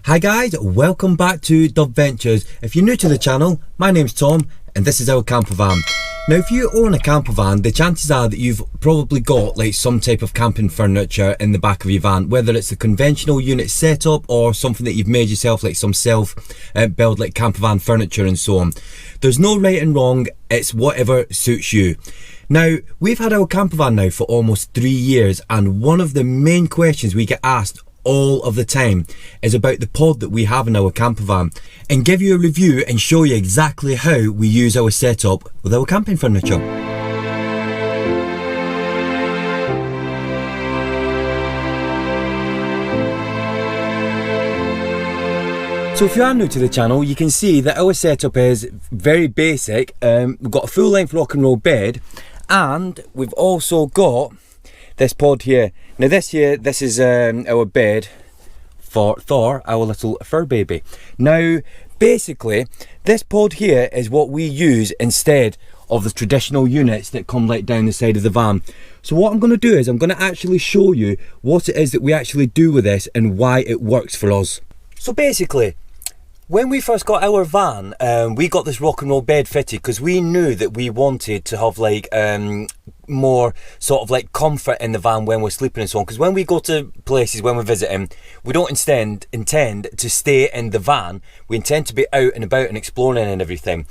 Hi guys, welcome back to dubventures. If you're new to the channel, my name's Tom and this is our campervan. Now if you own a campervan, the chances are that you've probably got like some type of camping furniture in the back of your van, whether it's a conventional unit setup or something that you've made yourself, like some self build like campervan furniture and so on. There's no right and wrong, it's whatever suits you. Now, we've had our campervan now for almost 3 years, and one of the main questions we get asked all of the time is about the pod that we have in our campervan, and give you a review and show you exactly how we use our setup with our camping furniture. So if you are new to the channel, you can see that our setup is very basic. We've got a full length rock and roll bed, and we've also got this pod here. Now this is our bed for Thor, our little fur baby. Now basically this pod here is what we use instead of the traditional units that come like down the side of the van. So what I'm going to do is I'm going to actually show you what it is that we actually do with this and why it works for us. So basically, when we first got our van, we got this rock and roll bed fitted because we knew that we wanted to have like more sort of like comfort in the van when we're sleeping and so on. Because when we go to places, when we're visiting, we don't intend to stay in the van. We intend to be out and about and exploring and everything.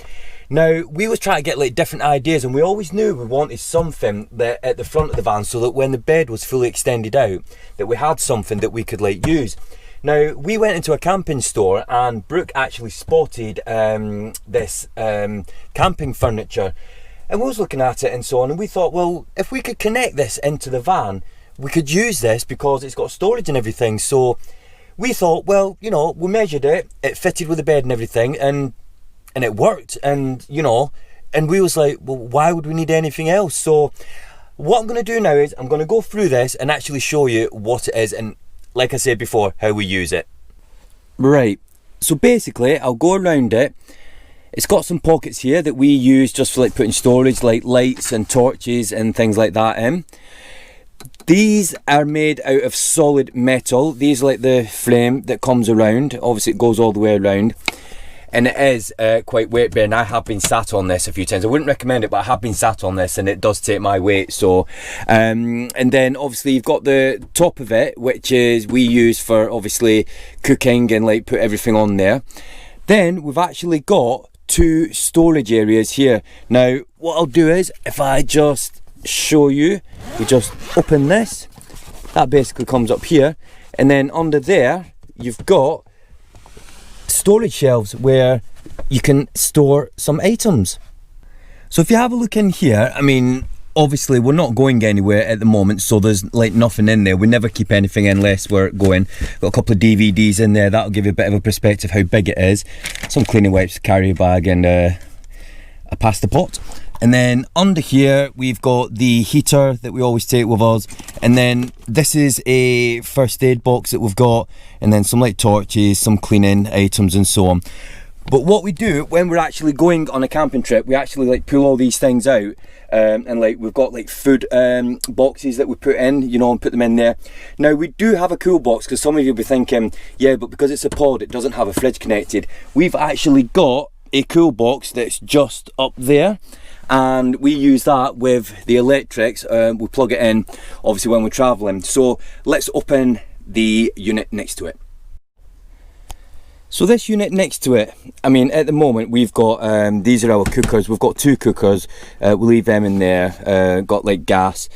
Now, we was trying to get like different ideas, and we always knew we wanted something that at the front of the van so that when the bed was fully extended out, that we had something that we could like use. Now, we went into a camping store and Brooke actually spotted this camping furniture, and we was looking at it and so on, and we thought, well, if we could connect this into the van, we could use this because it's got storage and everything. So we thought, well, you know, we measured it, it fitted with the bed and everything, and it worked, and you know, and we was like, well, why would we need anything else? So what I'm going to do now is I'm going to go through this and actually show you what it is, and like I said before, how we use it. Right, so basically I'll go around it. It's got some pockets here that we use just for like putting storage, like lights and torches and things like that in. These are made out of solid metal. These are like the frame that comes around. Obviously it goes all the way around, and it is quite weight bearing. I have been sat on this a few times. I wouldn't recommend it, but I have been sat on this and it does take my weight. So and then obviously you've got the top of it, which is we use for obviously cooking and like put everything on there. Then we've actually got 2 storage areas here. Now what I'll do is, if I just show you, we just open this, that basically comes up here, and then under there you've got storage shelves where you can store some items. So if you have a look in here, I mean, obviously we're not going anywhere at the moment, so there's like nothing in there. We never keep anything in unless we're going. Got a couple of DVDs in there, that'll give you a bit of a perspective how big it is. Some cleaning wipes, carrier bag, and a pasta pot. And then under here we've got the heater that we always take with us, and then this is a first aid box that we've got, and then some like torches, some cleaning items and so on. But what we do when we're actually going on a camping trip, we actually like pull all these things out, and like we've got like food boxes that we put in, you know, and put them in there. Now we do have a cool box, because some of you will be thinking, yeah, but because it's a pod it doesn't have a fridge connected. We've actually got a cool box that's just up there, and we use that with the electrics. We plug it in obviously when we're traveling. So let's open the unit next to it. So this unit next to it, I mean, at the moment we've got these are our cookers. We've got 2 cookers. We'll leave them in there. Got like gas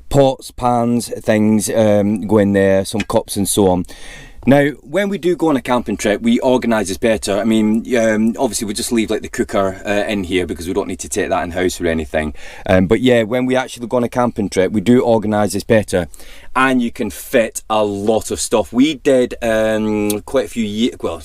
pots, pans, things go in there, some cups and so on. Now, when we do go on a camping trip, we organise this better. I mean, obviously we just leave like the cooker in here because we don't need to take that in house or anything. But yeah, when we actually go on a camping trip, we do organise this better, and you can fit a lot of stuff. We did quite a few years, well,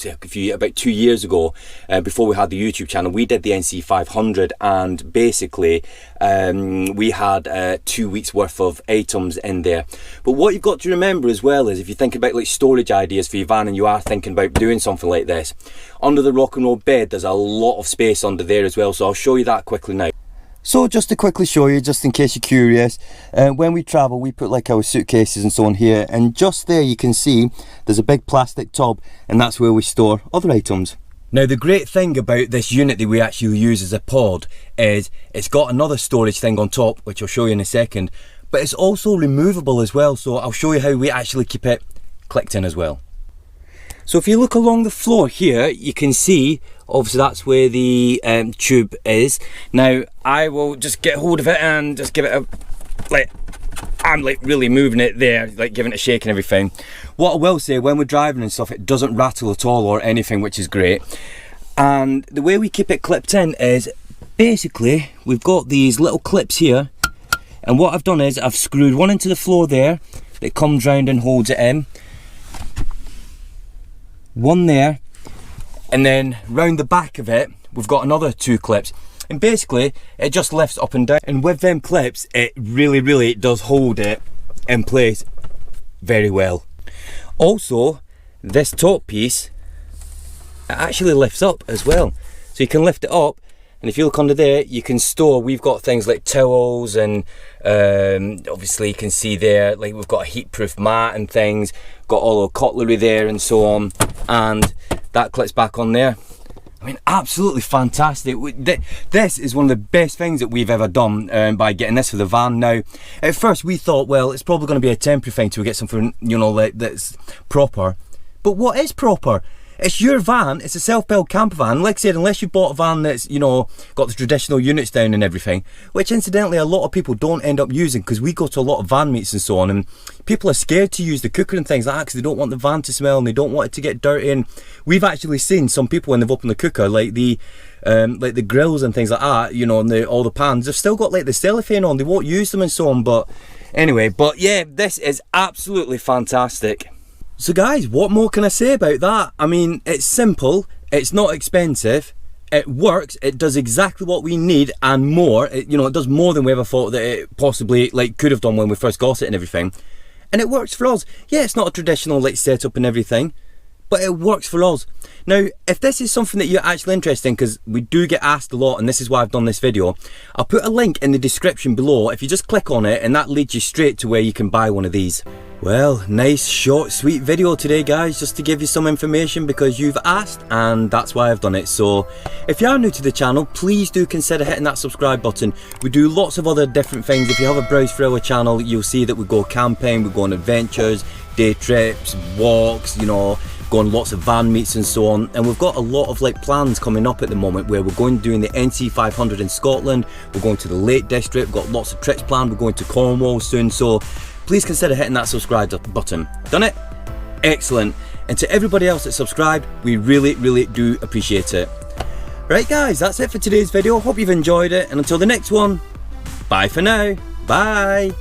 about 2 years ago, before we had the YouTube channel, we did the NC500, and basically we had 2 weeks worth of items in there. But what you've got to remember as well is, if you think about like storage ideas for your van and you are thinking about doing something like this, under the rock and roll bed there's a lot of space under there as well, so I'll show you that quickly now. So just to quickly show you, just in case you're curious, when we travel we put like our suitcases and so on here, and just there you can see there's a big plastic tub, and that's where we store other items. Now the great thing about this unit that we actually use as a pod is it's got another storage thing on top, which I'll show you in a second, but it's also removable as well, so I'll show you how we actually keep it clicked in as well. So if you look along the floor here, you can see obviously that's where the tube is. Now I will just get hold of it and just give it a, like, I'm like really moving it there, like giving it a shake and everything. What I will say, when we're driving and stuff, it doesn't rattle at all or anything, which is great. And the way we keep it clipped in is basically we've got these little clips here, and what I've done is I've screwed one into the floor there that comes round and holds it in, one there, and then round the back of it we've got another 2 clips, and basically it just lifts up and down, and with them clips it really does hold it in place very well. Also this top piece, it actually lifts up as well, so you can lift it up, and if you look under there you can store, we've got things like towels, and obviously you can see there like we've got a heat proof mat and things, got all our cutlery there and so on, and that clips back on there. I mean, absolutely fantastic. This is one of the best things that we've ever done by getting this for the van. Now at first we thought, well, it's probably going to be a temporary thing till we get something, you know, like that's proper. But what is proper? It's your van, it's a self-built camper van. Like I said, unless you bought a van that's, you know, got the traditional units down and everything, which incidentally a lot of people don't end up using, because we go to a lot of van meets and so on, and people are scared to use the cooker and things like that because they don't want the van to smell and they don't want it to get dirty. And we've actually seen some people when they've opened the cooker, like the grills and things like that, you know, and all the pans, they've still got like the cellophane on, they won't use them and so on. But anyway, but yeah, this is absolutely fantastic. So guys, what more can I say about that? I mean, it's simple, it's not expensive, it works, it does exactly what we need and more. You know, it does more than we ever thought that it possibly like could have done when we first got it and everything. And it works for us. Yeah, it's not a traditional like setup and everything, but it works for us. Now, if this is something that you're actually interested in, because we do get asked a lot, and this is why I've done this video, I'll put a link in the description below. If you just click on it, and that leads you straight to where you can buy one of these. Well, nice short sweet video today guys, just to give you some information because you've asked, and that's why I've done it. So if you are new to the channel, please do consider hitting that subscribe button. We do lots of other different things. If you have a browse through our channel, you'll see that we go camping, we go on adventures, day trips, walks, you know, go on lots of van meets and so on. And we've got a lot of like plans coming up at the moment where we're going doing the NC 500 in Scotland, we're going to the Lake District, we've got lots of trips planned, we're going to Cornwall soon. So please consider hitting that subscribe button. Done it? Excellent. And to everybody else that subscribed, we really do appreciate it. Right guys, that's it for today's video. Hope you've enjoyed it, and until the next one, bye for now. Bye.